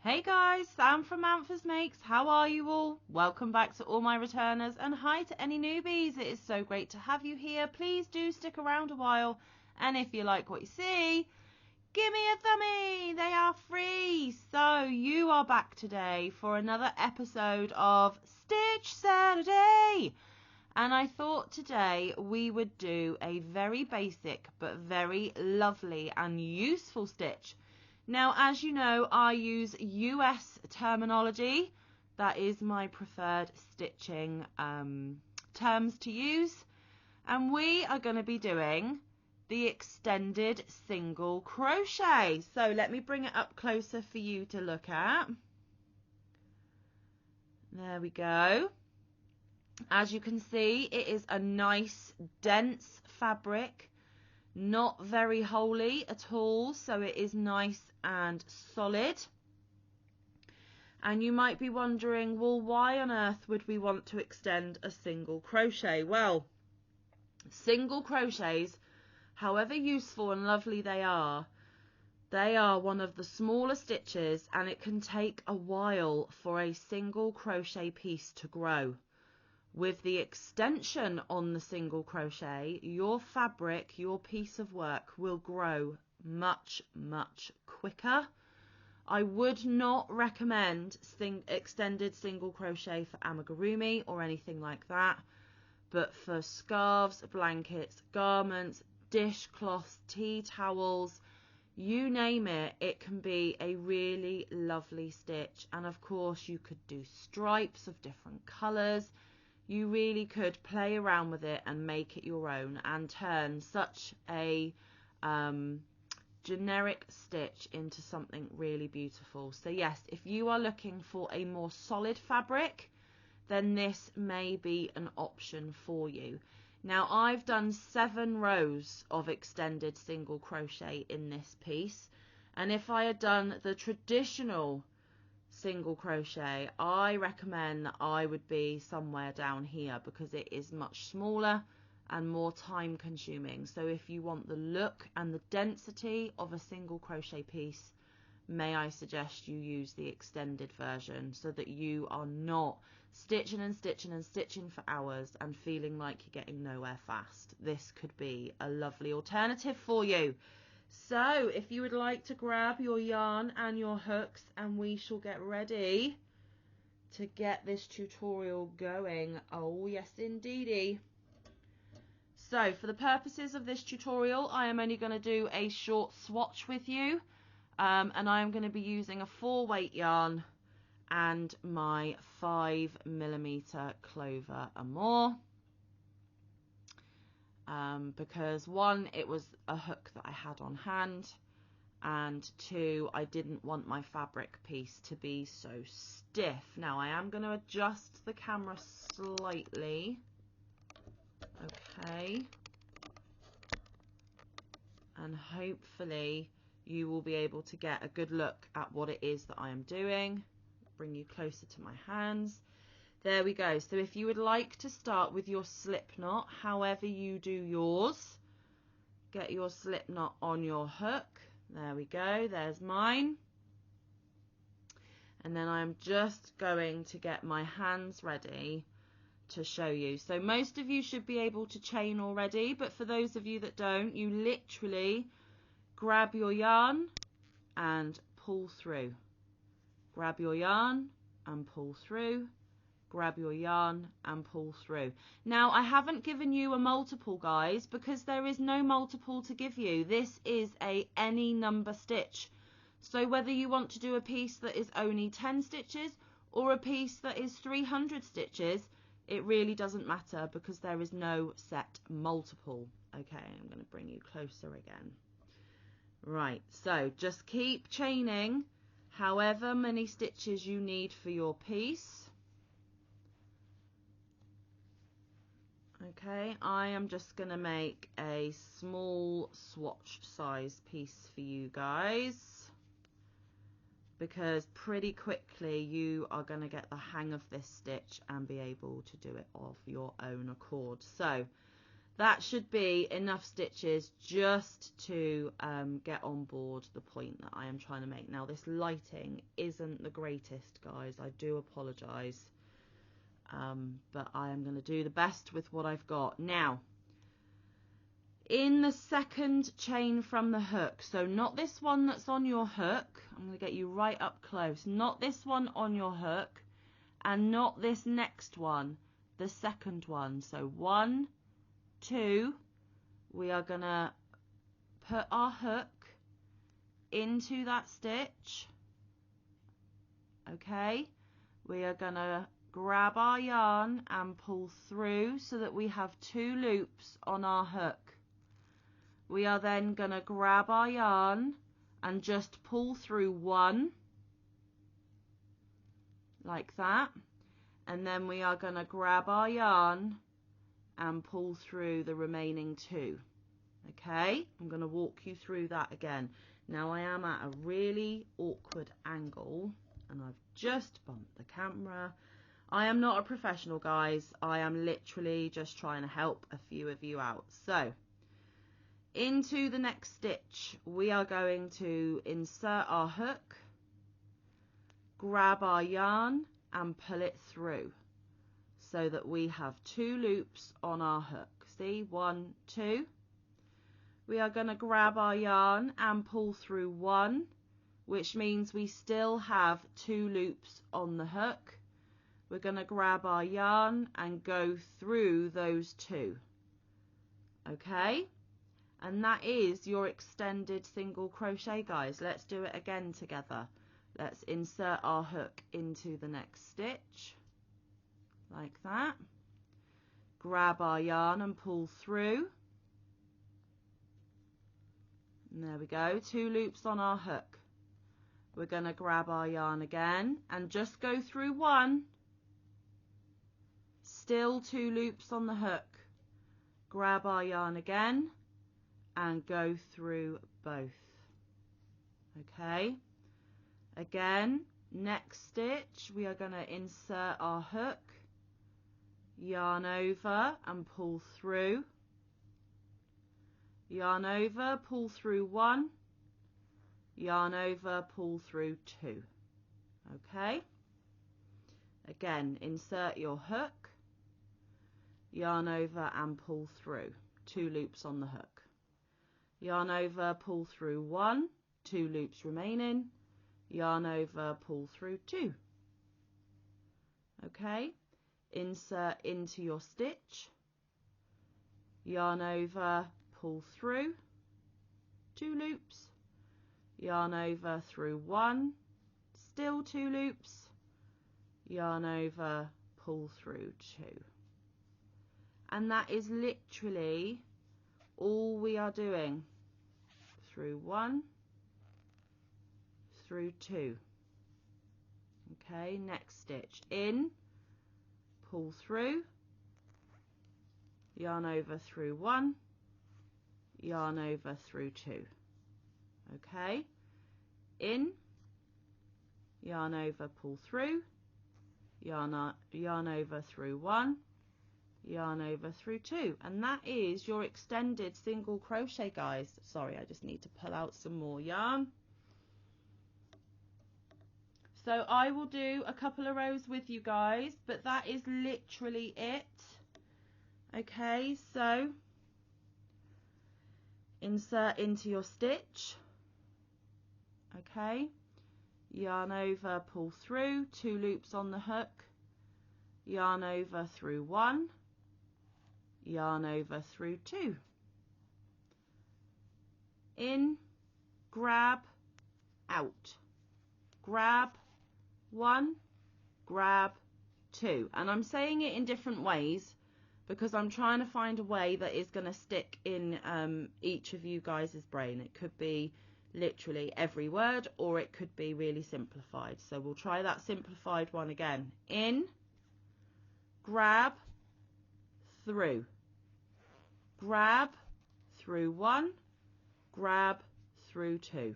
Hey guys, Sam from Manfa's Makes. How are you all? Welcome back to all my returners, and hi to any newbies. It is so great to have you here. Please do stick around a while, and if you like what you see, give me a thumbie. They are free. So you are back today for another episode of Stitch Saturday. And I thought today we would do a very basic but very lovely and useful stitch. Now, as you know, I use US terminology. That is my preferred stitching terms to use. And we are going to be doing the extended single crochet. So let me bring it up closer for you to look at. There we go. As you can see, it is a nice dense fabric, not very holey at all, so it is nice and solid. And you might be wondering, well, why on earth would we want to extend a single crochet? Well, single crochets, however useful and lovely they are one of the smaller stitches, and it can take a while for a single crochet piece to grow. With the extension on the single crochet, your fabric, your piece of work will grow much, much quicker. I would not recommend extended single crochet for amigurumi or anything like that, but for scarves, blankets, garments, dishcloths, tea towels, you name it, it can be a really lovely stitch. And of course you could do stripes of different colours. You really could play around with it and make it your own and turn such a generic stitch into something really beautiful. So yes, if you are looking for a more solid fabric, then this may be an option for you. Now, I've done 7 rows of extended single crochet in this piece, and if I had done the traditional single crochet, I recommend that I would be somewhere down here because it is much smaller and more time consuming. So if you want the look and the density of a single crochet piece, may I suggest you use the extended version so that you are not stitching and stitching and stitching for hours and feeling like you're getting nowhere fast. This could be a lovely alternative for you. So if you would like to grab your yarn and your hooks, and we shall get ready to get this tutorial going. Oh yes indeedy. So for the purposes of this tutorial, I am only going to do a short swatch with you, and I am going to be using a 4-weight yarn and my 5mm clover and more. Because 1, it was a hook that I had on hand, and 2, I didn't want my fabric piece to be so stiff. Now I am going to adjust the camera slightly. Okay. And hopefully you will be able to get a good look at what it is that I am doing. Bring you closer to my hands. There we go. So if you would like to start with your slip knot, however you do yours, get your slip knot on your hook. There we go. There's mine. And then I'm just going to get my hands ready to show you. So most of you should be able to chain already, but for those of you that don't, you literally grab your yarn and pull through. Grab your yarn and pull through. Grab your yarn and pull through. Now I haven't given you a multiple, guys, because there is no multiple to give you. This is a any number stitch. So whether you want to do a piece that is only 10 stitches or a piece that is 300 stitches, it really doesn't matter because there is no set multiple. Okay, I'm going to bring you closer again. Right, so just keep chaining however many stitches you need for your piece. Okay, I am just going to make a small swatch size piece for you guys, because pretty quickly you are going to get the hang of this stitch and be able to do it of your own accord. So that should be enough stitches just to get on board the point that I am trying to make. Now this lighting isn't the greatest, guys, I do apologise, but I am going to do the best with what I've got. Now in the second chain from the hook, so not this one that's on your hook, I'm going to get you right up close, not this one on your hook, and not this next one, the second one. So 1, 2, we are going to put our hook into that stitch. Okay, we are going to grab our yarn and pull through so that we have 2 loops on our hook. We are then going to grab our yarn and just pull through 1 like that, and then we are going to grab our yarn and pull through the remaining 2. Okay, I'm going to walk you through that again. Now I am at a really awkward angle and I've just bumped the camera. I am not a professional, guys, I am literally just trying to help a few of you out. So into the next stitch we are going to insert our hook, grab our yarn and pull it through so that we have 2 loops on our hook. See, 1, 2. We are going to grab our yarn and pull through 1, which means we still have 2 loops on the hook. We're going to grab our yarn and go through those 2. Okay, and that is your extended single crochet, guys. Let's do it again together. Let's insert our hook into the next stitch like that, grab our yarn and pull through, and there we go, 2 loops on our hook. We're going to grab our yarn again and just go through 1, still 2 loops on the hook, grab our yarn again and go through both. Okay, again, next stitch we are going to insert our hook, yarn over and pull through, yarn over, pull through 1, yarn over, pull through 2. Okay, again, insert your hook, yarn over and pull through, 2 loops on the hook, yarn over, pull through 1, 2 loops remaining, yarn over, pull through 2. Okay, insert into your stitch, yarn over, pull through, 2 loops, yarn over through 1, still 2 loops, yarn over, pull through 2. And that is literally all we are doing. Through 1, through 2. Okay, next stitch, in, pull through, yarn over through 1, yarn over through 2. Okay, in, yarn over, pull through, yarn over through 1, yarn over through 2, and that is your extended single crochet, guys. Sorry, I just need to pull out some more yarn. So I will do a couple of rows with you guys, but that is literally it. Okay, so insert into your stitch. Okay, yarn over, pull through, 2 loops on the hook, yarn over through 1, yarn over through 2. In, grab, out, grab, 1, grab, 2, and I'm saying it in different ways because I'm trying to find a way that is going to stick in each of you guys' brain. It could be literally every word, or it could be really simplified. So we'll try that simplified one again. In, grab, through, grab, through 1, grab, through 2.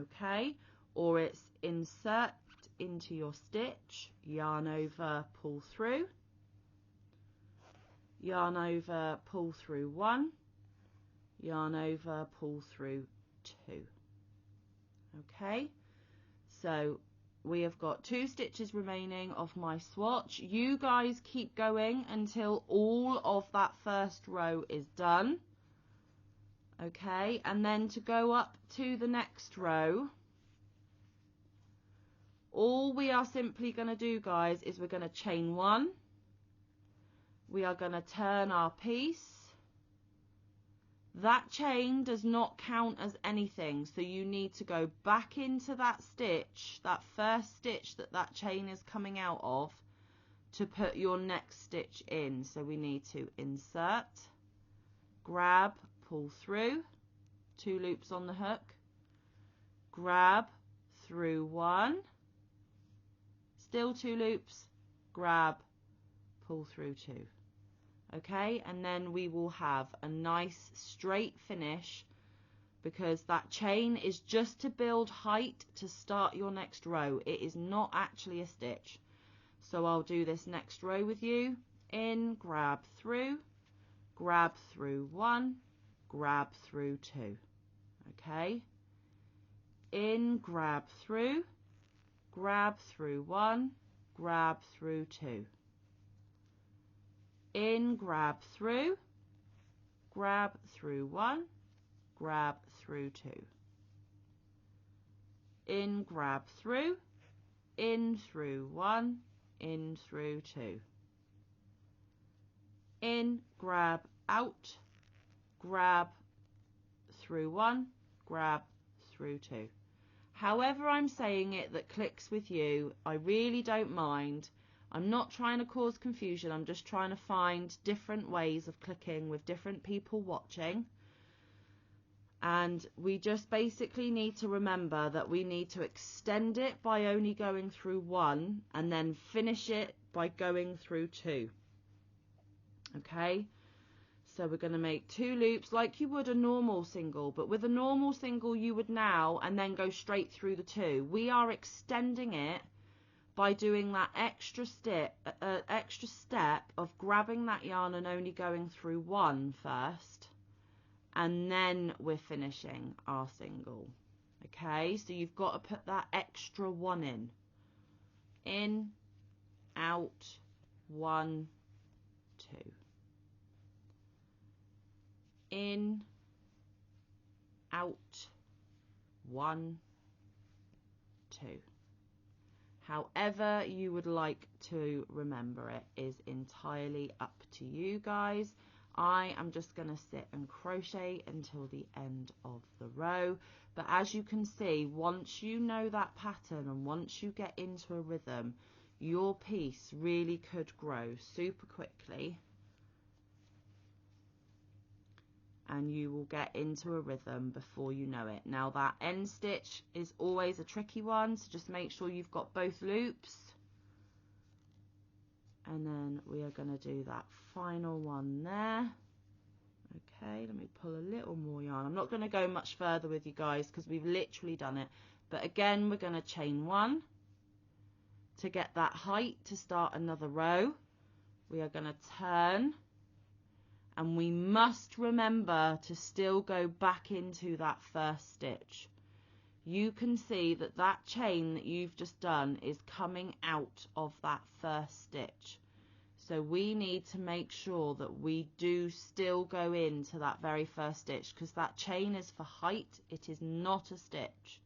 Okay, or it's insert into your stitch, yarn over, pull through, yarn over, pull through 1, yarn over, pull through 2. Okay, so we have got 2 stitches remaining of my swatch. You guys keep going until all of that first row is done. Okay, and then to go up to the next row, all we are simply going to do, guys, is we're going to chain 1. We are going to turn our piece. That chain does not count as anything, so you need to go back into that stitch, that first stitch that chain is coming out of, to put your next stitch in. So we need to insert, grab, pull through, 2 loops on the hook, grab through 1, still 2 loops, grab, pull through 2. Okay, and then we will have a nice straight finish, because that chain is just to build height to start your next row. It is not actually a stitch. So I'll do this next row with you. In, grab through 1, grab through 2. Okay, in, grab through 1, grab through 2. In, grab through 1, grab through 2. In, grab through, in through 1, in through 2. In, grab out, grab through 1, grab through 2. However I'm saying it that clicks with you, I really don't mind. I'm not trying to cause confusion, I'm just trying to find different ways of clicking with different people watching. And we just basically need to remember that we need to extend it by only going through 1 and then finish it by going through 2. Okay, so we're going to make 2 loops like you would a normal single, but with a normal single you would now and then go straight through the 2. We are extending it by doing that extra step of grabbing that yarn and only going through 1 first, and then we're finishing our single. Okay, so you've got to put that extra 1 in, out, 1, 2, in, out, 1, 2. However you would like to remember it is entirely up to you guys. I am just going to sit and crochet until the end of the row. But as you can see, once you know that pattern and once you get into a rhythm, your piece really could grow super quickly. And you will get into a rhythm before you know it. Now that end stitch is always a tricky one, so just make sure you've got both loops. And then we are going to do that final one there. Okay, let me pull a little more yarn. I'm not going to go much further with you guys because we've literally done it. But again, we're going to chain 1 to get that height to start another row. We are going to turn. And we must remember to still go back into that first stitch. You can see that that chain that you've just done is coming out of that first stitch. So we need to make sure that we do still go into that very first stitch, because that chain is for height, it is not a stitch.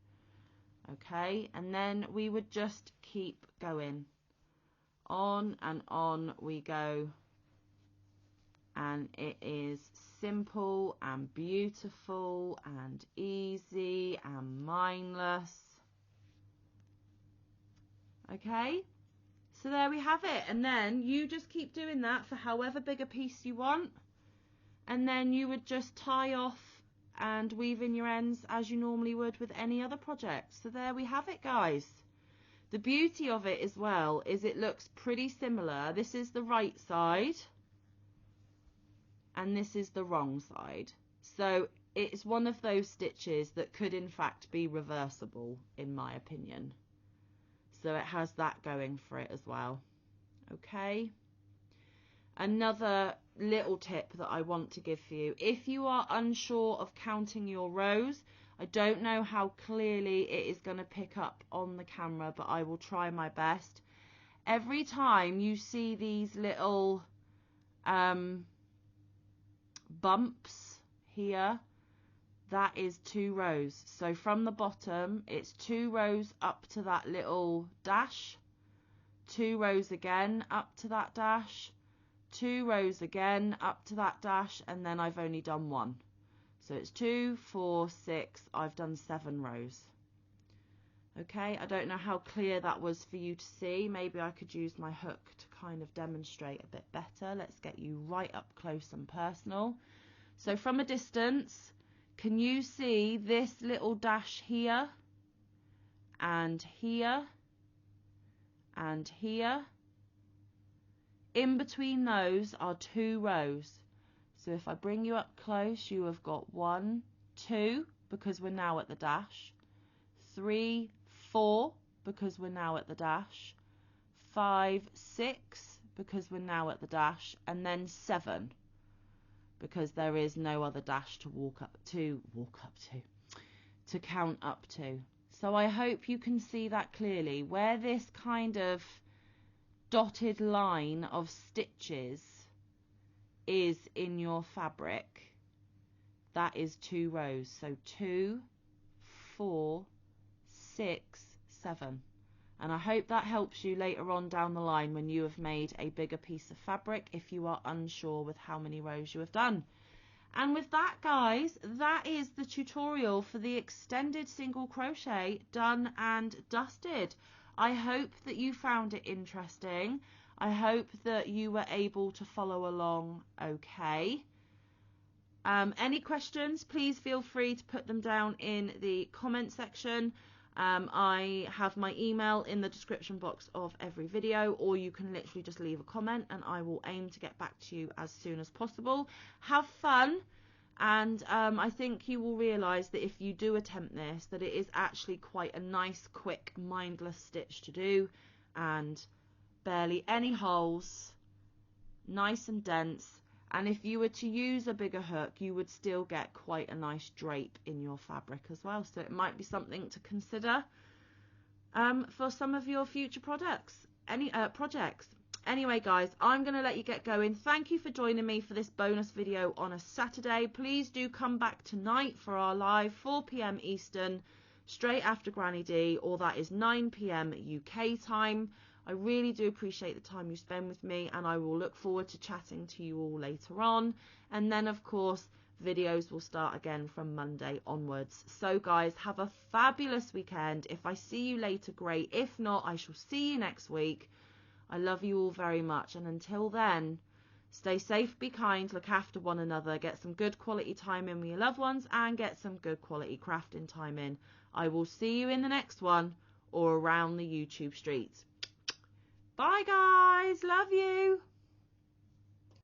Okay, and then we would just keep going. On and on we go. And it is simple and beautiful and easy and mindless. Okay, so there we have it. And then you just keep doing that for however big a piece you want, and then you would just tie off and weave in your ends as you normally would with any other project. So there we have it, guys. The beauty of it as well is it looks pretty similar. This is the right side and this is the wrong side, so it's one of those stitches that could in fact be reversible in my opinion, so it has that going for it as well. Okay, another little tip that I want to give for you. If you are unsure of counting your rows, I don't know how clearly it is going to pick up on the camera, but I will try my best. Every time you see these little bumps here, that is 2 rows. So from the bottom, it's 2 rows up to that little dash, 2 rows again up to that dash, 2 rows again up to that dash, and then I've only done 1. So it's 2, 4, 6, I've done 7 rows. Okay, I don't know how clear that was for you to see. Maybe I could use my hook to kind of demonstrate a bit better. Let's get you right up close and personal. So from a distance, can you see this little dash here and here and here? In between those are 2 rows. So if I bring you up close, you have got 1, 2, because we're now at the dash, 3, 4, because we're now at the dash, 5, 6, because we're now at the dash, and then 7, because there is no other dash to to count up to. So I hope you can see that clearly. Where this kind of dotted line of stitches is in your fabric, that is 2 rows. So 2, 4, 6, 7. And I hope that helps you later on down the line when you have made a bigger piece of fabric, if you are unsure with how many rows you have done. And with that, guys, that is the tutorial for the extended single crochet done and dusted. I hope that you found it interesting. I hope that you were able to follow along okay. Any questions, please feel free to put them down in the comment section. I have my email in the description box of every video, or you can literally just leave a comment and I will aim to get back to you as soon as possible. Have fun, and I think you will realise that if you do attempt this, that it is actually quite a nice, quick, mindless stitch to do, and barely any holes, nice and dense. And if you were to use a bigger hook, you would still get quite a nice drape in your fabric as well. So it might be something to consider for some of your future projects. Anyway, guys, I'm going to let you get going. Thank you for joining me for this bonus video on a Saturday. Please do come back tonight for our live 4 p.m. Eastern, straight after Granny D, or that is 9 p.m. UK time. I really do appreciate the time you spend with me, and I will look forward to chatting to you all later on. And then, of course, videos will start again from Monday onwards. So, guys, have a fabulous weekend. If I see you later, great. If not, I shall see you next week. I love you all very much. And until then, stay safe, be kind, look after one another, get some good quality time in with your loved ones, and get some good quality crafting time in. I will see you in the next one, or around the YouTube streets. Bye, guys. Love you.